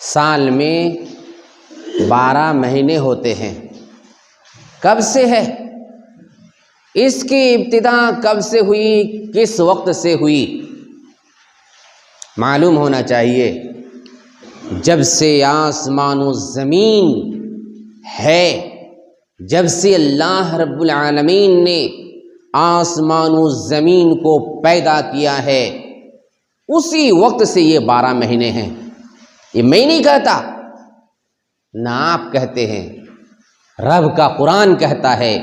سال میں 12 مہینے ہوتے ہیں۔ کب سے ہے؟ اس کی ابتدا کب سے ہوئی، کس وقت سے ہوئی؟ معلوم ہونا چاہیے جب سے آسمان و زمین ہے، جب سے اللہ رب العالمین نے آسمان و زمین کو پیدا کیا ہے، اسی وقت سے یہ 12 مہینے ہیں۔ یہ میں نہیں کہتا، نہ آپ کہتے ہیں، رب کا قرآن کہتا ہے،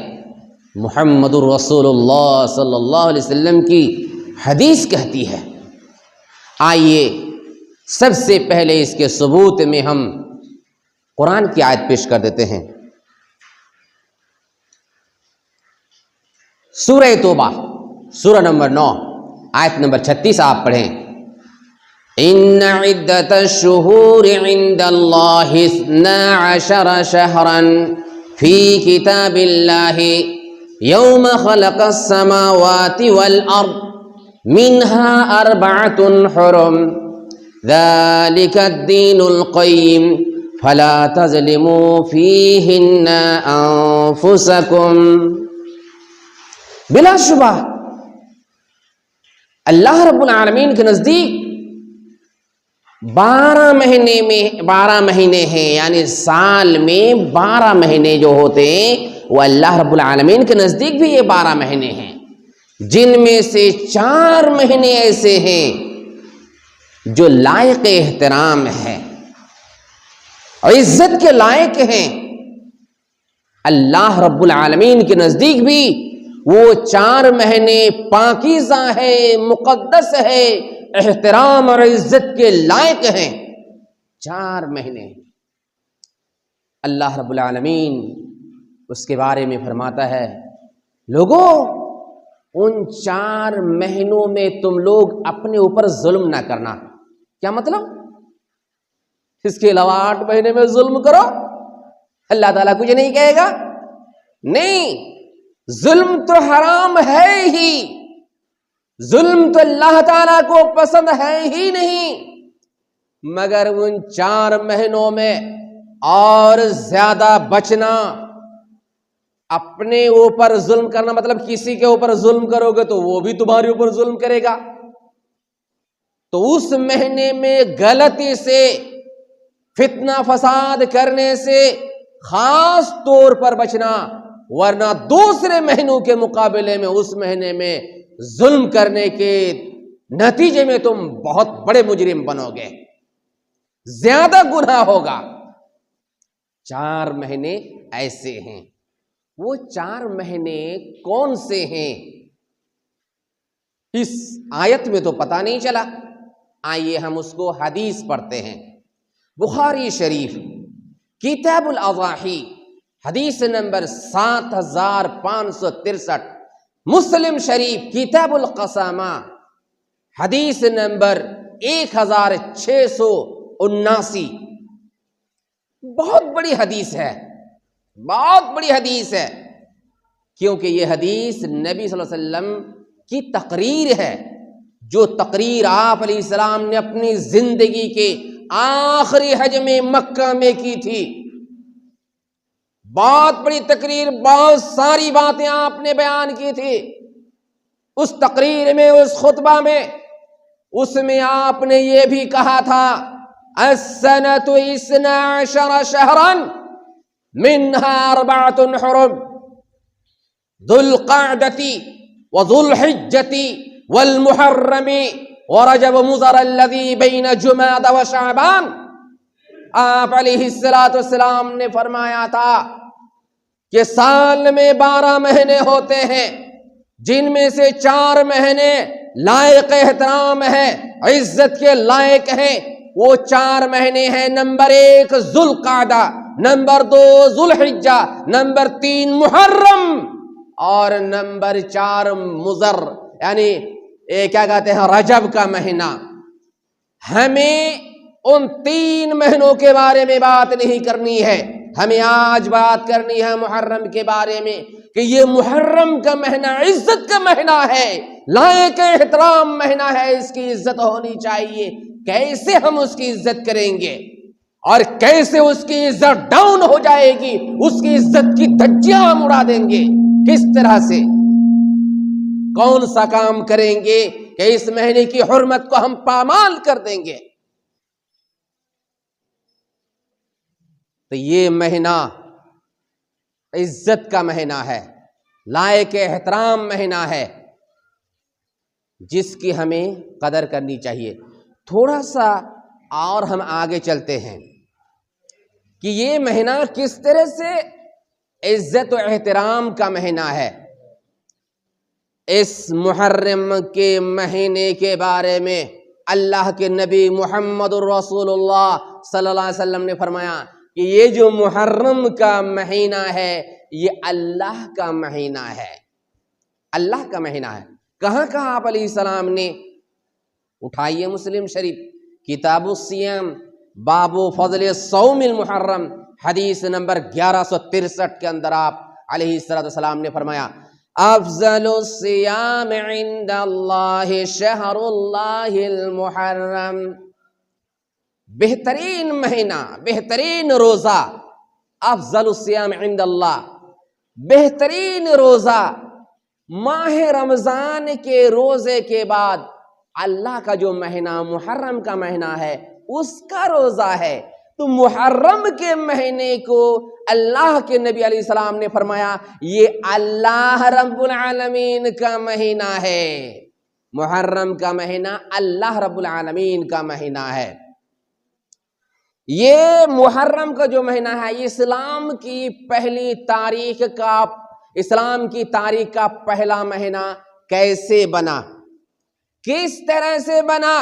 محمد الرسول اللہ صلی اللہ علیہ وسلم کی حدیث کہتی ہے۔ آئیے سب سے پہلے اس کے ثبوت میں ہم قرآن کی آیت پیش کر دیتے ہیں۔ سورہ توبہ سورہ نمبر 9 آیت نمبر 36 آپ پڑھیں۔ ان عدت الشہور عند اللہ 12 شہرا فی کتاب اللہ یوم خلق السماوات والارض منها 4 حرم ذلك الدین القیم فلا تظلموا فیہن انفسکم۔ بلا شبہ اللہ رب العالمین کے نزدیک 12 مہینے ہیں، یعنی سال میں 12 مہینے جو ہوتے ہیں وہ اللہ رب العالمین کے نزدیک بھی یہ 12 مہینے ہیں، جن میں سے 4 مہینے ایسے ہیں جو لائق احترام ہے اور عزت کے لائق ہیں۔ اللہ رب العالمین کے نزدیک بھی وہ 4 مہینے پاکیزہ ہے، مقدس ہے، احترام اور عزت کے لائق ہیں۔ 4 مہینے اللہ رب العالمین اس کے بارے میں فرماتا ہے، لوگوں ان 4 مہینوں میں تم لوگ اپنے اوپر ظلم نہ کرنا۔ کیا مطلب؟ اس کے علاوہ 8 مہینے میں ظلم کرو، اللہ تعالیٰ کچھ نہیں کہے گا؟ نہیں، ظلم تو حرام ہے ہی، ظلم تو اللہ تعالیٰ کو پسند ہے ہی نہیں، مگر ان 4 مہینوں میں اور زیادہ بچنا۔ اپنے اوپر ظلم کرنا مطلب کسی کے اوپر ظلم کرو گے تو وہ بھی تمہارے اوپر ظلم کرے گا، تو اس مہینے میں غلطی سے فتنہ فساد کرنے سے خاص طور پر بچنا، ورنہ دوسرے مہینوں کے مقابلے میں اس مہینے میں ظلم کرنے کے نتیجے میں تم بہت بڑے مجرم بنو گے، زیادہ گناہ ہوگا۔ 4 مہینے ایسے ہیں۔ وہ 4 مہینے کون سے ہیں اس آیت میں تو پتہ نہیں چلا۔ آئیے ہم اس کو حدیث پڑھتے ہیں۔ بخاری شریف کتاب الاضاحی حدیث نمبر 7563، مسلم شریف کتاب القسامہ حدیث نمبر 1679۔ بہت بڑی حدیث ہے، بہت بڑی حدیث ہے، کیونکہ یہ حدیث نبی صلی اللہ علیہ وسلم کی تقریر ہے، جو تقریر آپ علیہ السلام نے اپنی زندگی کے آخری حج میں مکہ میں کی تھی۔ بہت بڑی تقریر، بہت ساری باتیں آپ نے بیان کی تھی اس تقریر میں، اس خطبہ میں۔ اس میں آپ نے یہ بھی کہا تھا، السنۃ 12 شہرا منها 4 حرم ذو القعدة وذو الحجة والمحرم ورجب مضر الذي بين جمادى وشعبان۔ آپ علیہ السلام نے فرمایا تھا کہ سال میں 12 مہینے ہوتے ہیں، جن میں سے 4 مہینے لائق احترام ہیں، عزت کے لائق ہیں۔ وہ 4 مہینے ہیں، نمبر 1 ذو القعدہ، نمبر 2 ذو الحجہ، نمبر 3 محرم، اور نمبر 4 مضر، یعنی کیا کہتے ہیں، رجب کا مہینہ۔ ہمیں ان 3 مہینوں کے بارے میں بات نہیں کرنی ہے، ہمیں آج بات کرنی ہے محرم کے بارے میں، کہ یہ محرم کا مہینہ عزت کا مہینہ ہے، لائق احترام مہینہ ہے، اس کی عزت ہونی چاہیے۔ کیسے ہم اس کی عزت کریں گے؟ اور کیسے اس کی عزت ڈاؤن ہو جائے گی، اس کی عزت کی دھجیاں ہم اڑا دیں گے، کس طرح سے، کون سا کام کریں گے کہ اس مہینے کی حرمت کو ہم پامال کر دیں گے۔ تو یہ مہینہ عزت کا مہینہ ہے، لائق احترام مہینہ ہے، جس کی ہمیں قدر کرنی چاہیے۔ تھوڑا سا اور ہم آگے چلتے ہیں کہ یہ مہینہ کس طرح سے عزت و احترام کا مہینہ ہے۔ اس محرم کے مہینے کے بارے میں اللہ کے نبی محمد الرسول اللہ صلی اللہ علیہ وسلم نے فرمایا کہ یہ جو محرم کا مہینہ ہے یہ اللہ کا مہینہ ہے، اللہ کا مہینہ ہے۔ کہاں کہاں آپ علیہ السلام نے، اٹھائیے مسلم شریف کتاب الصیام باب فضل الصوم المحرم حدیث نمبر 1163 کے اندر آپ علیہ السلام نے فرمایا افضل الصیام عند اللہ شہر اللہ المحرم، بہترین مہینہ، بہترین روزہ، افضل الصیام عند اللہ، بہترین روزہ ماہ رمضان کے روزے کے بعد اللہ کا جو مہینہ محرم کا مہینہ ہے اس کا روزہ ہے۔ تو محرم کے مہینے کو اللہ کے نبی علیہ السلام نے فرمایا یہ اللہ رب العالمین کا مہینہ ہے، محرم کا مہینہ اللہ رب العالمین کا مہینہ ہے۔ یہ محرم کا جو مہینہ ہے اسلام کی پہلی تاریخ کا، اسلام کی تاریخ کا پہلا مہینہ کیسے بنا، کس طرح سے بنا؟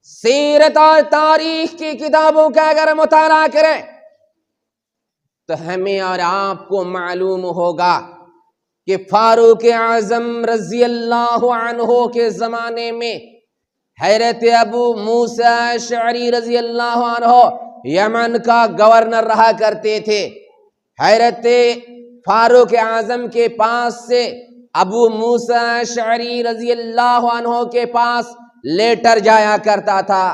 سیرت اور تاریخ کی کتابوں کا اگر مطالعہ کریں تو ہمیں اور آپ کو معلوم ہوگا کہ فاروق اعظم رضی اللہ عنہ کے زمانے میں حضرت ابو موسیٰ اشعری رضی اللہ عنہ یمن کا گورنر رہا کرتے تھے۔ حضرت فاروق اعظم کے پاس سے ابو موسیٰ اشعری رضی اللہ عنہ کے پاس لیٹر جایا کرتا تھا،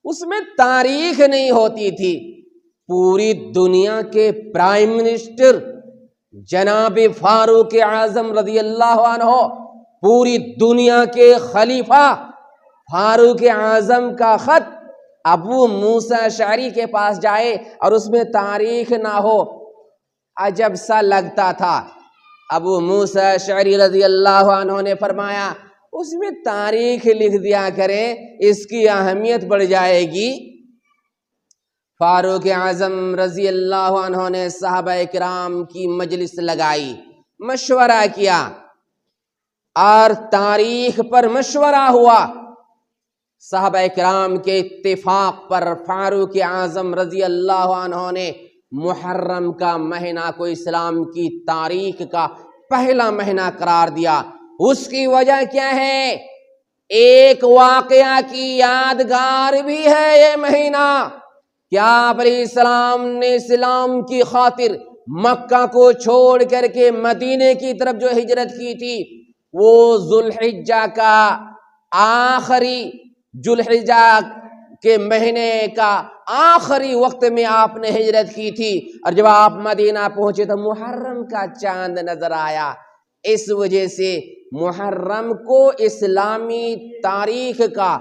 اس میں تاریخ نہیں ہوتی تھی۔ پوری دنیا کے پرائم منسٹر جناب فاروق اعظم رضی اللہ عنہ، پوری دنیا کے خلیفہ فاروق اعظم کا خط ابو موسیٰ اشعری کے پاس جائے اور اس میں تاریخ نہ ہو، عجب سا لگتا تھا۔ ابو موسیٰ اشعری رضی اللہ عنہ نے فرمایا اس میں تاریخ لکھ دیا کریں، اس کی اہمیت بڑھ جائے گی۔ فاروق اعظم رضی اللہ عنہ نے صحابہ کرام کی مجلس لگائی، مشورہ کیا اور تاریخ پر مشورہ ہوا۔ صحابہ کرام کے اتفاق پر فاروق اعظم رضی اللہ عنہ نے محرم کا مہینہ کو اسلام کی تاریخ کا پہلا مہینہ قرار دیا۔ اس کی وجہ کیا ہے؟ ایک واقعہ کی یادگار بھی ہے یہ مہینہ۔ کیا آپ علیہ السلام نے اسلام کی خاطر مکہ کو چھوڑ کر کے مدینے کی طرف جو ہجرت کی تھی وہ ذوالحجہ کا آخری، ذوالحجہ کے مہینے کا آخری وقت میں آپ نے ہجرت کی تھی، اور جب آپ مدینہ پہنچے تو محرم کا چاند نظر آیا۔ اس وجہ سے محرم کو اسلامی تاریخ کا،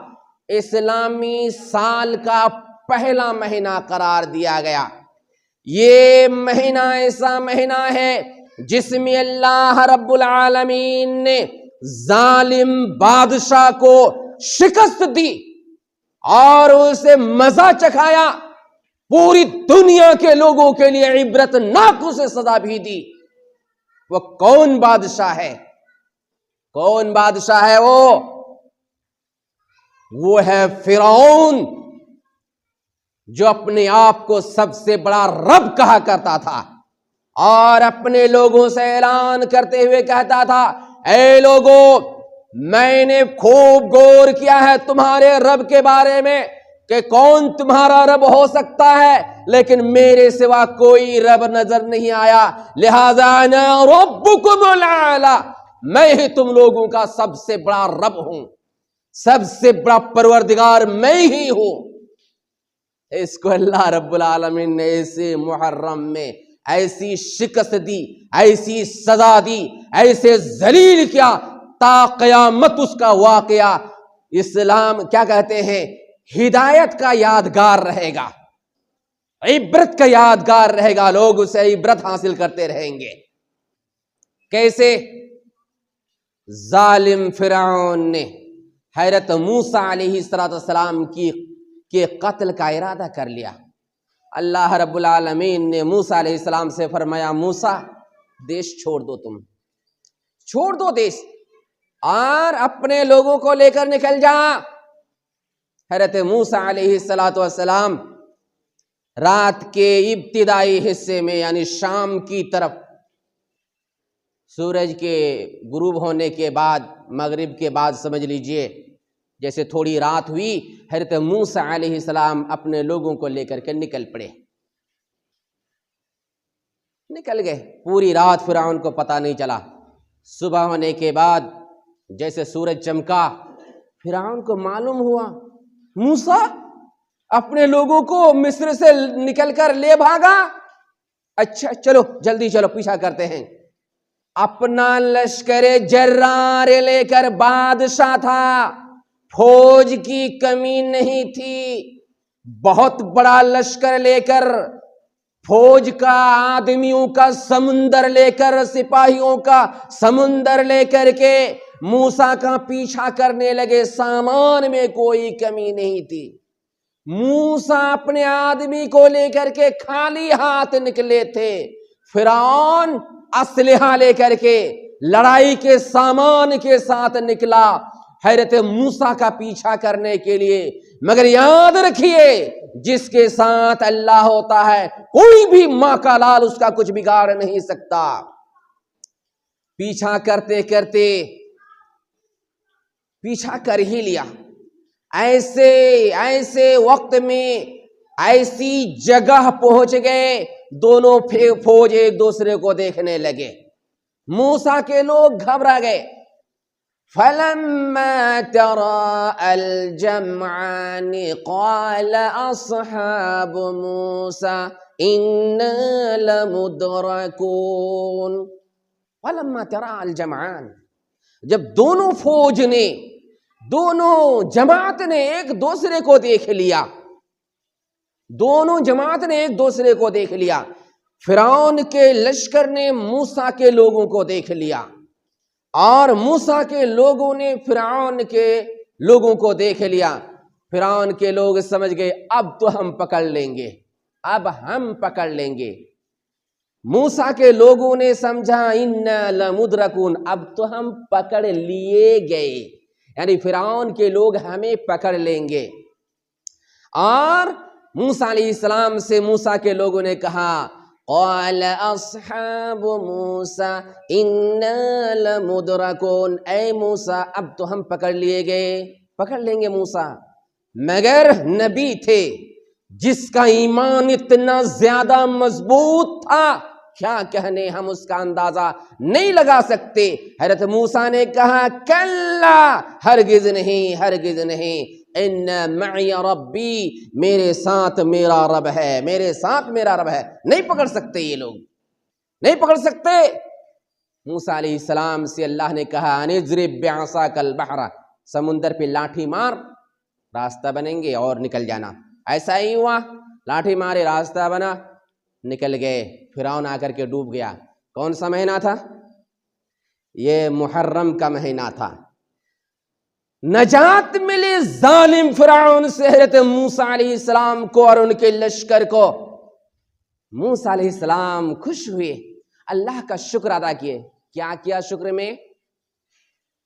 اسلامی سال کا پہلا مہینہ قرار دیا گیا۔ یہ مہینہ ایسا مہینہ ہے جس میں اللہ رب العالمین نے ظالم بادشاہ کو شکست دی اور اسے مزہ چکھایا، پوری دنیا کے لوگوں کے لیے عبرت ناک اسے سزا بھی دی۔ وہ کون بادشاہ ہے؟ کون بادشاہ ہے وہ ہے فرعون، جو اپنے آپ کو سب سے بڑا رب کہا کرتا تھا اور اپنے لوگوں سے اعلان کرتے ہوئے کہتا تھا اے لوگوں، میں نے خوب غور کیا ہے تمہارے رب کے بارے میں کہ کون تمہارا رب ہو سکتا ہے، لیکن میرے سوا کوئی رب نظر نہیں آیا، لہذا انا ربکم الاعلی، میں ہی تم لوگوں کا سب سے بڑا رب ہوں، سب سے بڑا پروردگار میں ہی ہوں۔ اس کو اللہ رب العالمین نے ایسے محرم میں ایسی شکست دی، ایسی سزا دی، ایسے ذلیل کیا، تا قیامت اس کا واقعہ اسلام کیا کہتے ہیں، ہدایت کا یادگار رہے گا، عبرت کا یادگار رہے گا، لوگ اسے عبرت حاصل کرتے رہیں گے۔ کیسے؟ ظالم فرعون نے حضرت موسیٰ علیہ السلام کے قتل کا ارادہ کر لیا۔ اللہ رب العالمین نے موسیٰ علیہ السلام سے فرمایا، موسیٰ دیش چھوڑ دو، تم چھوڑ دو دیش اور اپنے لوگوں کو لے کر نکل جا۔ حضرت موسیٰ علیہ السلام رات کے ابتدائی حصے میں یعنی شام کی طرف، سورج کے غروب ہونے کے بعد، مغرب کے بعد سمجھ لیجئے، جیسے تھوڑی رات ہوئی، حضرت موسیٰ علیہ السلام اپنے لوگوں کو لے کر کے نکل پڑے، نکل گئے۔ پوری رات فرعون کو پتہ نہیں چلا۔ صبح ہونے کے بعد جیسے سورج چمکا، فرعون کو معلوم ہوا موسیٰ اپنے لوگوں کو مصر سے نکل کر لے بھاگا۔ اچھا چلو جلدی چلو، پیچھا کرتے ہیں۔ اپنا لشکر جرار لے کر بادشاہ تھا، فوج کی کمی نہیں تھی، بہت بڑا لشکر لے کر، فوج کا، آدمیوں کا سمندر لے کر، سپاہیوں کا سمندر لے کر کے موسیٰ کا پیچھا کرنے لگے۔ سامان میں کوئی کمی نہیں تھی۔ موسیٰ اپنے آدمی کو لے کر کے خالی ہاتھ نکلے تھے، فرعون اسلحہ لے کر کے لڑائی کے سامان کے ساتھ نکلا حضرت موسیٰ کا پیچھا کرنے کے لیے۔ مگر یاد رکھیے، جس کے ساتھ اللہ ہوتا ہے کوئی بھی ماں کا لال اس کا کچھ بگاڑ نہیں سکتا۔ پیچھا کرتے کرتے پیچھا کر ہی لیا۔ ایسے وقت میں ایسی جگہ پہنچ گئے، دونوں فوج ایک دوسرے کو دیکھنے لگے۔ موسیٰ کے لوگ گھبرا گئے۔ فَلَمَّا تَرَاءَ الْجَمْعَانِ قَالَ أَصْحَابُ مُوسَىٰ إِنَّا لَمُدْرَكُونَ۔ فَلَمَّا تَرَاءَ الْجَمْعَانِ، جب دونوں فوج نے، دونوں جماعت نے ایک دوسرے کو دیکھ لیا، دونوں جماعت نے ایک دوسرے کو دیکھ لیا، فرعون کے لشکر نے موسیٰ کے لوگوں کو دیکھ لیا اور موسیٰ کے لوگوں نے فرعون کے لوگوں کو دیکھ لیا۔ فرعون کے لوگ سمجھ گئے اب تو ہم پکڑ لیں گے، اب ہم پکڑ لیں گے۔ موسیٰ کے لوگوں نے سمجھا اِنَّا لَمُدْرَكُونَ، اب تو ہم پکڑ لیے گئے، یعنی فرعون کے لوگ ہمیں پکڑ لیں گے۔ اور موسیٰ علیہ السلام سے موسیٰ کے لوگوں نے کہا قال اصحاب موسیٰ انا لمدرکون، اے موسیٰ اب تو ہم پکڑ لیے گئے، پکڑ لیں گے موسیٰ۔ مگر نبی تھے جس کا ایمان اتنا زیادہ مضبوط تھا، کیا کہنے، ہم اس کا اندازہ نہیں لگا سکتے۔ حضرت موسیٰ نے کہا کلا، ہرگز نہیں، ہرگز نہیں، ان معی ربی، میرے ساتھ میرا رب ہے، میرے ساتھ میرا رب ہے، نہیں پکڑ سکتے یہ لوگ، نہیں پکڑ سکتے۔ موسیٰ علیہ السلام سے اللہ نے کہا انضرب بعصاک البحر، سمندر پہ لاٹھی مار، راستہ بنیں گے اور نکل جانا۔ ایسا ہی ہوا، لاٹھی مارے، راستہ بنا، نکل گئے۔ فرعون آ کر کے ڈوب گیا۔ کون سا مہینہ تھا؟ یہ محرم کا مہینہ تھا۔ نجات ملی ظالم فرعون سے حضرت موسیٰ علیہ السلام کو اور ان کے لشکر کو۔ موسیٰ علیہ السلام خوش ہوئے، اللہ کا شکر ادا کیے۔ کیا کیا شکر میں؟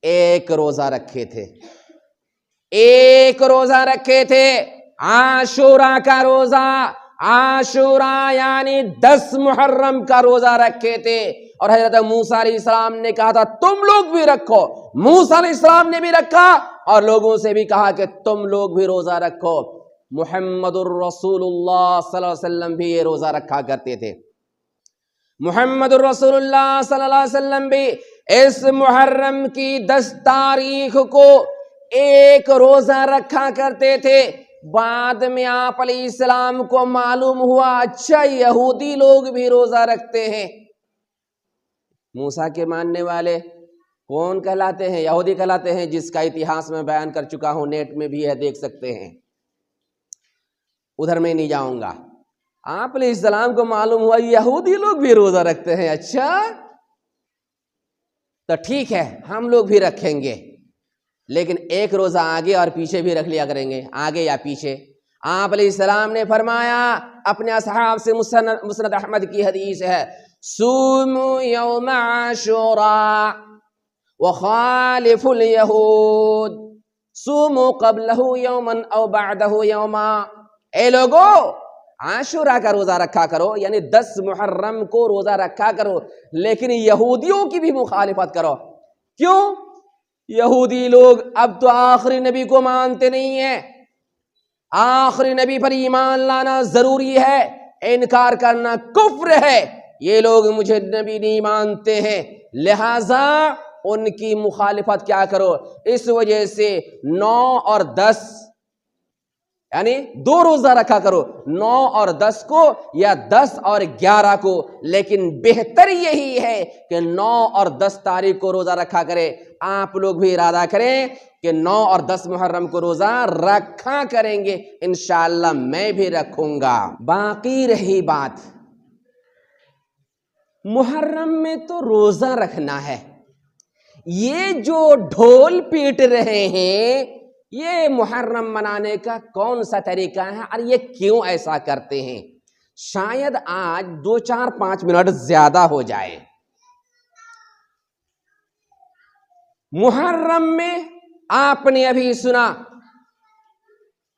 ایک روزہ رکھے تھے، ایک روزہ رکھے تھے، عاشوراء کا روزہ، عاشوراء یعنی 10 محرم کا روزہ رکھے تھے۔ اور حضرت موسیٰ علیہ السلام نے کہا تھا تم لوگ بھی رکھو، موسیٰ علیہ السلام نے بھی رکھا اور لوگوں سے بھی کہا کہ تم لوگ بھی روزہ رکھو۔ محمد الرسول اللہ صلی اللہ علیہ وسلم بھی یہ روزہ رکھا کرتے تھے۔ محمد الرسول اللہ صلی اللہ علیہ وسلم بھی اس محرم کی 10 تاریخ کو ایک روزہ رکھا کرتے تھے، بعد میں آپ علیہ السلام کو معلوم ہوا اچھا یہودی لوگ بھی روزہ رکھتے ہیں۔ موسیٰ کے ماننے والے کون کہلاتے ہیں؟ یہودی کہلاتے ہیں، جس کا اتہاس میں بیان کر چکا ہوں، نیٹ میں بھی ہے، دیکھ سکتے ہیں، ادھر میں نہیں جاؤں گا۔ آپ علیہ السلام کو معلوم ہوا یہودی لوگ بھی روزہ رکھتے ہیں، اچھا تو ٹھیک ہے ہم لوگ بھی رکھیں گے، لیکن ایک روزہ آگے اور پیچھے بھی رکھ لیا کریں گے، آگے یا پیچھے۔ آپ علیہ السلام نے فرمایا اپنے اصحاب سے، مسند احمد کی حدیث ہے، صوموا یوم عاشوراء وخالف الیہود صوموا قبلہ یوما او بعدہ یوما۔ اے لوگو، عاشورہ کا روزہ رکھا کرو، یعنی 10 محرم کو روزہ رکھا کرو، لیکن یہودیوں کی بھی مخالفت کرو۔ کیوں؟ یہودی لوگ اب تو آخری نبی کو مانتے نہیں ہیں، آخری نبی پر ایمان لانا ضروری ہے، انکار کرنا کفر ہے۔ یہ لوگ مجھے نبی نہیں مانتے ہیں، لہذا ان کی مخالفت کیا کرو۔ اس وجہ سے 9 اور 10 یعنی 2 روزہ رکھا کرو، 9 اور 10 کو یا 10 اور 11 کو، لیکن بہتر یہی ہے کہ 9 اور 10 تاریخ کو روزہ رکھا کرے۔ آپ لوگ بھی ارادہ کریں کہ 9 اور 10 محرم کو روزہ رکھا کریں گے، انشاءاللہ میں بھی رکھوں گا۔ باقی رہی بات محرم میں تو روزہ رکھنا ہے، یہ جو ڈھول پیٹ رہے ہیں یہ محرم منانے کا کون سا طریقہ ہے اور یہ کیوں ایسا کرتے ہیں؟ شاید آج 2 4 5 منٹ زیادہ ہو جائے۔ محرم میں آپ نے ابھی سنا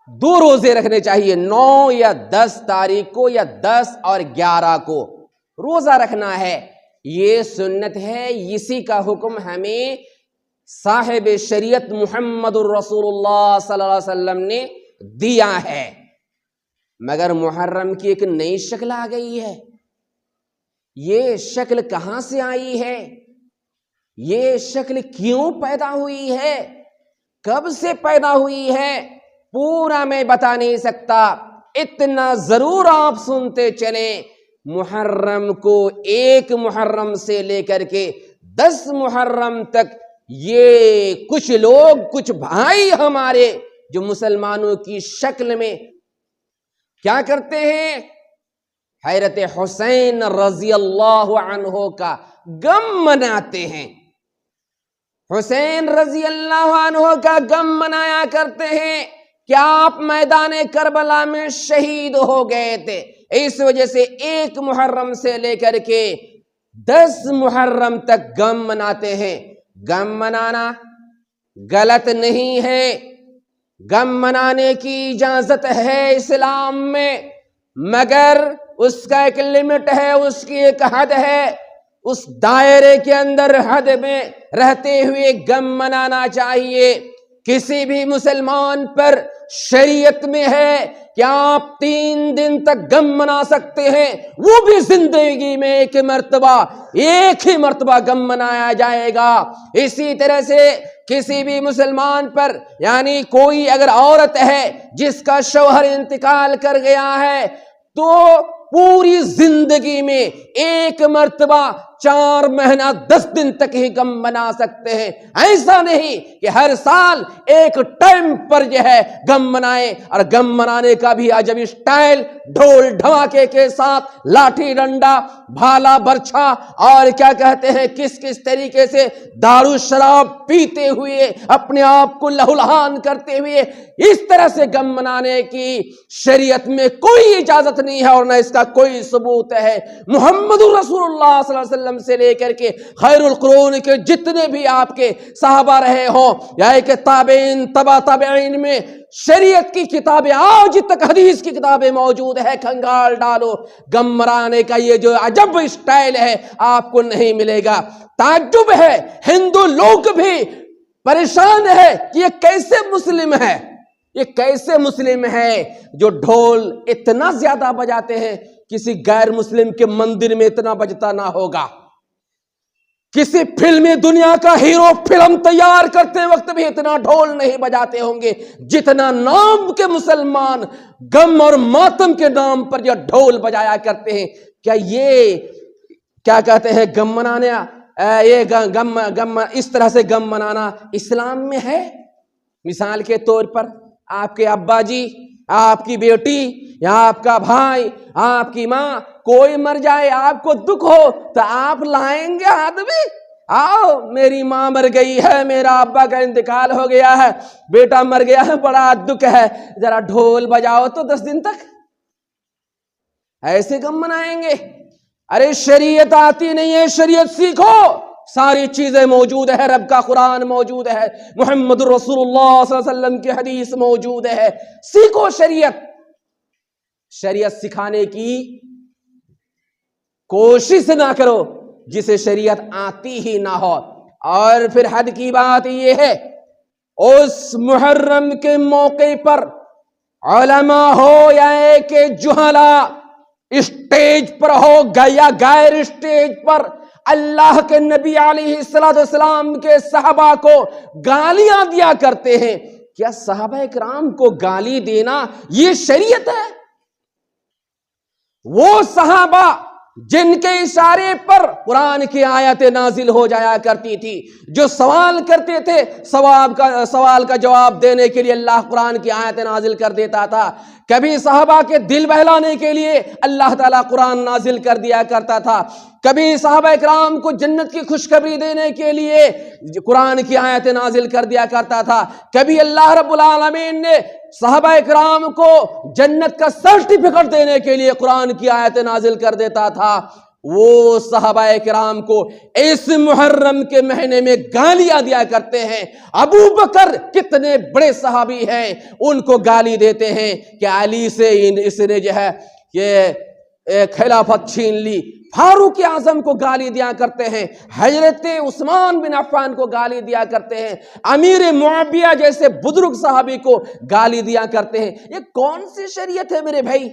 2 روزے رکھنے چاہیے، 9 یا 10 تاریخ کو یا 10 اور 11 کو روزہ رکھنا ہے، یہ سنت ہے، اسی کا حکم ہمیں صاحب شریعت محمد الرسول اللہ صلی اللہ علیہ وسلم نے دیا ہے۔ مگر محرم کی ایک نئی شکل آ گئی ہے، یہ شکل کہاں سے آئی ہے؟ یہ شکل کیوں پیدا ہوئی ہے؟ کب سے پیدا ہوئی ہے؟ پورا میں بتا نہیں سکتا، اتنا ضرور آپ سنتے چلیں، محرم کو 1 محرم سے لے کر کے 10 محرم تک یہ کچھ لوگ، کچھ بھائی ہمارے جو مسلمانوں کی شکل میں کیا کرتے ہیں؟ حضرت حسین رضی اللہ عنہ کا غم مناتے ہیں، حسین رضی اللہ عنہ کا غم منایا کرتے ہیں کہ آپ میدان کربلا میں شہید ہو گئے تھے۔ اس وجہ سے 1 محرم سے لے کر کے 10 محرم تک غم مناتے ہیں۔ غم منانا غلط نہیں ہے، غم منانے کی اجازت ہے اسلام میں، مگر اس کا ایک لمٹ ہے، اس کی ایک حد ہے، اس دائرے کے اندر حد میں رہتے ہوئے غم منانا چاہیے۔ کسی بھی مسلمان پر شریعت میں ہے کہ آپ 3 دن تک غم منا سکتے ہیں، وہ بھی زندگی میں ایک ہی مرتبہ غم منایا جائے گا۔ اسی طرح سے کسی بھی مسلمان پر، یعنی کوئی اگر عورت ہے جس کا شوہر انتقال کر گیا ہے، تو پوری زندگی میں 1 مرتبہ 4 مہینہ 10 دن تک ہی غم منا سکتے ہیں، ایسا نہیں کہ ہر سال ایک ٹائم پر جو ہے غم منائیں۔ اور غم منانے کا بھی عجب اسٹائل، ڈھول ڈھماکے کے ساتھ، لاٹھی ڈنڈا، بھالا برچھا، اور کیا کہتے ہیں کس طریقے سے دارو شراب پیتے ہوئے، اپنے آپ کو لہولہان کرتے ہوئے، اس طرح سے غم منانے کی شریعت میں کوئی اجازت نہیں ہے اور نہ اس کا کوئی ثبوت ہے۔ محمد رسول اللہ صلی اللہ علیہ وسلم سے لے کر کے خیر القرون کے جتنے بھی آپ کے صحابہ رہے ہوں، یا کہ تابعین، تبع تابعین میں شریعت کی کتابیں، آج تک حدیث کی کتابیں موجود ہے، کھنگال ڈالو، غم منانے کا یہ جو عجب اسٹائل ہے آپ کو نہیں ملے گا۔ تعجب ہے، ہندو لوگ بھی پریشان ہے کہ یہ کیسے مسلم ہے، یہ کیسے مسلم ہے جو ڈھول اتنا زیادہ بجاتے ہیں، کسی غیر مسلم کے مندر میں اتنا بجتا نہ ہوگا۔ کسی فلمی دنیا کا ہیرو فلم تیار کرتے وقت بھی اتنا ڈھول نہیں بجاتے ہوں گے جتنا نام کے مسلمان غم اور ماتم کے نام پر یہ ڈھول بجایا کرتے ہیں۔ کیا یہ کیا کہتے ہیں غم منانے، یہ غم اس طرح سے غم منانا اسلام میں ہے؟ مثال کے طور پر آپ کے ابا جی، آپ کی بیٹی یا آپ کا بھائی، آپ کی ماں کوئی مر جائے، آپ کو دکھ ہو تو آپ لائیں گے آدمی، آؤ میری ماں مر گئی ہے، میرا ابا کا انتقال ہو گیا ہے، بیٹا مر گیا ہے، بڑا دکھ ہے، ذرا ڈھول بجاؤ تو 10 دن تک ایسے غم منائیں گے؟ ارے شریعت آتی نہیں ہے، شریعت سیکھو، ساری چیزیں موجود ہے، رب کا قرآن موجود ہے، محمد رسول اللہ صلی اللہ علیہ وسلم کی حدیث موجود ہے، سیکھو شریعت۔ شریعت سکھانے کی کوشش نہ کرو جسے شریعت آتی ہی نہ ہو۔ اور پھر حد کی بات یہ ہے، اس محرم کے موقع پر علماء ہو یا ایک جہلا، اسٹیج پر ہو یا غیر اسٹیج پر، اللہ کے نبی علیہ السلام کے صحابہ کو گالیاں دیا کرتے ہیں۔ کیا صحابہ کرام کو گالی دینا یہ شریعت ہے؟ وہ صحابہ جن کے اشارے پر قرآن کی آیتیں نازل ہو جایا کرتی تھی، جو سوال کرتے تھے، سوال کا جواب دینے کے لیے اللہ قرآن کی آیتیں نازل کر دیتا تھا۔ کبھی صحابہ کے دل بہلانے کے لیے اللہ تعالیٰ قرآن نازل کر دیا کرتا تھا، کبھی صحابہ کرام کو جنت کی خوشخبری دینے کے لیے قرآن کی آیتیں نازل کر دیا کرتا تھا، کبھی اللہ رب العالمین نے صحابہ کرام کو جنت کا سرٹیفکیٹ دینے کے لیے قرآن کی آیتیں نازل کر دیتا تھا۔ وہ صحابہ کرام کو اس محرم کے مہینے میں گالیاں دیا کرتے ہیں۔ ابو بکر کتنے بڑے صحابی ہیں، ان کو گالی دیتے ہیں کہ علی سے اس نے جو ہے یہ خلافت چھین لی۔ فاروق اعظم کو گالی دیا کرتے ہیں، حضرت عثمان بن عفان کو گالی دیا کرتے ہیں، امیر معاویہ جیسے بزرگ صحابی کو گالی دیا کرتے ہیں۔ یہ کون سی شریعت ہے میرے بھائی؟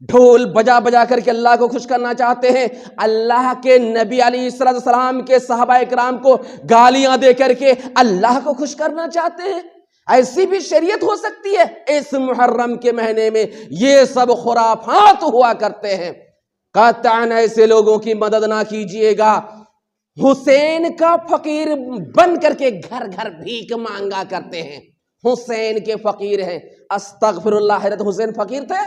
ڈھول بجا بجا کر کے اللہ کو خوش کرنا چاہتے ہیں، اللہ کے نبی علیہ السلام کے صحابہ کرام کو گالیاں دے کر کے اللہ کو خوش کرنا چاہتے ہیں؟ ایسی بھی شریعت ہو سکتی ہے؟ اس محرم کے مہینے میں یہ سب خرافات ہوا کرتے ہیں۔ قطعاً ایسے لوگوں کی مدد نہ کیجیے گا۔ حسین کا فقیر بن کر کے گھر گھر بھیک مانگا کرتے ہیں، حسین کے فقیر ہیں، استغفر اللہ، حضرت حسین فقیر تھے؟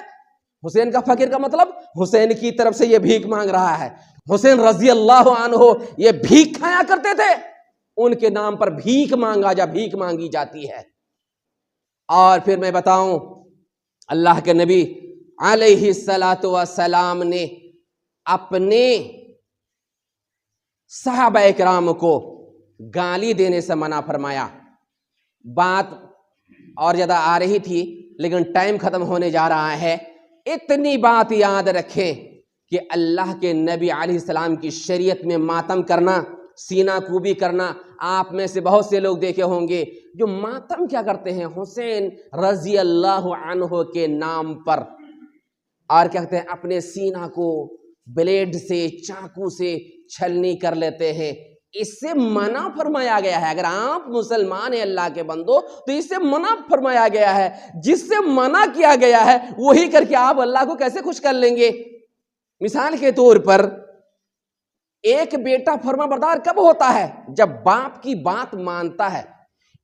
حسین کا فقیر کا مطلب حسین کی طرف سے یہ بھیک مانگ رہا ہے۔ حسین رضی اللہ عنہ یہ بھیک کھایا کرتے تھے، ان کے نام پر بھیک مانگی جاتی ہے۔ اور پھر میں بتاؤں، اللہ کے نبی علیہ السلام نے اپنے صحابہ کرام کو گالی دینے سے منع فرمایا۔ بات اور زیادہ آ رہی تھی لیکن ٹائم ختم ہونے جا رہا ہے۔ اتنی بات یاد رکھیں کہ اللہ کے نبی علیہ السلام کی شریعت میں ماتم کرنا، سینہ کوبی کرنا، آپ میں سے بہت سے لوگ دیکھے ہوں گے جو ماتم کیا کرتے ہیں حسین رضی اللہ عنہ کے نام پر، اور کیا کہتے ہیں اپنے سینہ کو بلیڈ سے، چاقو سے چھلنی کر لیتے ہیں۔ اس سے منع فرمایا گیا ہے۔ اگر آپ مسلمان ہیں اللہ کے بندو تو اس سے منع فرمایا گیا ہے۔ جس سے منع کیا گیا ہے وہی کر کے آپ اللہ کو کیسے خوش کر لیں گے؟ مثال کے طور پر ایک بیٹا فرما بردار کب ہوتا ہے؟ جب باپ کی بات مانتا ہے۔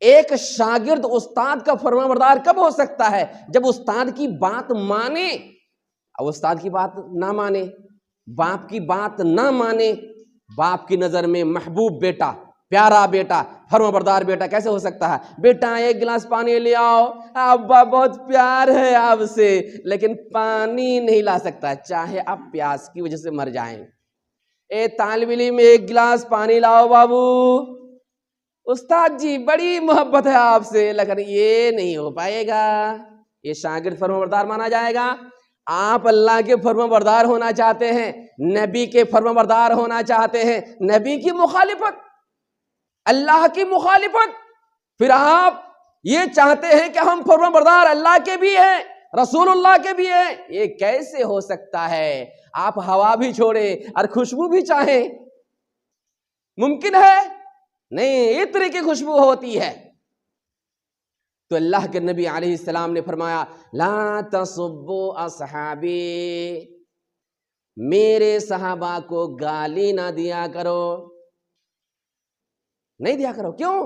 ایک شاگرد استاد کا فرما بردار کب ہو سکتا ہے؟ جب استاد کی بات مانے۔ اب استاد کی بات نہ مانے، باپ کی بات نہ مانے، باپ کی نظر میں محبوب بیٹا، پیارا بیٹا، فرما بردار بیٹا کیسے ہو سکتا ہے؟ بیٹا ایک گلاس پانی لے آؤ، ابا بہت پیار ہے آپ سے، لیکن پانی نہیں لا سکتا، چاہے آپ پیاس کی وجہ سے مر جائیں۔ اے طالب علم ایک گلاس پانی لاؤ بابو، استاد جی بڑی محبت ہے آپ سے لیکن یہ نہیں ہو پائے گا۔ یہ شاگرد فرما بردار مانا جائے گا؟ آپ اللہ کے فرما بردار ہونا چاہتے ہیں، نبی کے فرما بردار ہونا چاہتے ہیں، نبی کی مخالفت، اللہ کی مخالفت، پھر آپ یہ چاہتے ہیں کہ ہم فرما بردار اللہ کے بھی ہیں، رسول اللہ کے بھی ہیں؟ یہ کیسے ہو سکتا ہے؟ آپ ہوا بھی چھوڑیں اور خوشبو بھی چاہیں، ممکن ہے نہیں، عطر کی خوشبو ہوتی ہے۔ تو اللہ کے نبی علیہ السلام نے فرمایا لا تسبوا اصحابی، میرے صحابہ کو گالی نہ دیا کرو، نہیں دیا کرو۔ کیوں؟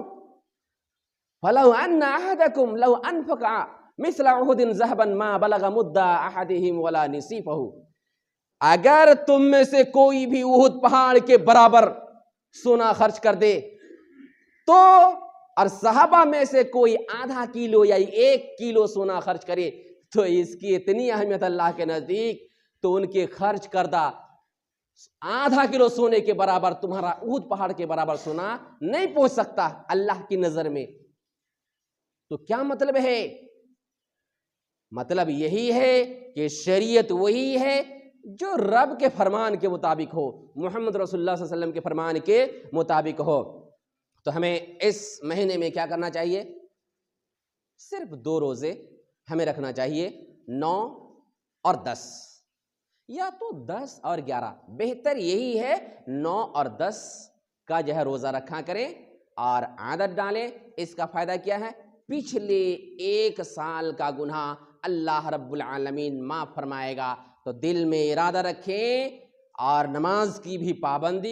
فَلَوْ أَنَّ أَحَدَكُمْ لَوْ أَنفَقَ مِثْلَ أُحُدٍ ذَهَبًا مَا بَلَغَ مُدَّ أَحَدِهِمْ وَلَا نِصِيفَهُ، اگر تم میں سے کوئی بھی احد پہاڑ کے برابر سونا خرچ کر دے تو، اور صحابہ میں سے کوئی آدھا کلو یا 1 کلو سونا خرچ کرے تو اس کی اتنی اہمیت اللہ کے نزدیک، تو ان کے خرچ کردہ آدھا کلو سونے کے برابر تمہارا احد پہاڑ کے برابر سونا نہیں پہنچ سکتا اللہ کی نظر میں۔ تو کیا مطلب ہے؟ مطلب یہی ہے کہ شریعت وہی ہے جو رب کے فرمان کے مطابق ہو، محمد رسول اللہ صلی اللہ علیہ وسلم کے فرمان کے مطابق ہو۔ تو ہمیں اس مہینے میں کیا کرنا چاہیے؟ صرف 2 روزے ہمیں رکھنا چاہیے، 9 اور 10، یا تو 10 اور 11، بہتر یہی ہے 9 اور 10 کا جو ہے روزہ رکھا کریں اور عادت ڈالیں۔ اس کا فائدہ کیا ہے؟ پچھلے 1 سال کا گناہ اللہ رب العالمین معاف فرمائے گا۔ تو دل میں ارادہ رکھیں اور نماز کی بھی پابندی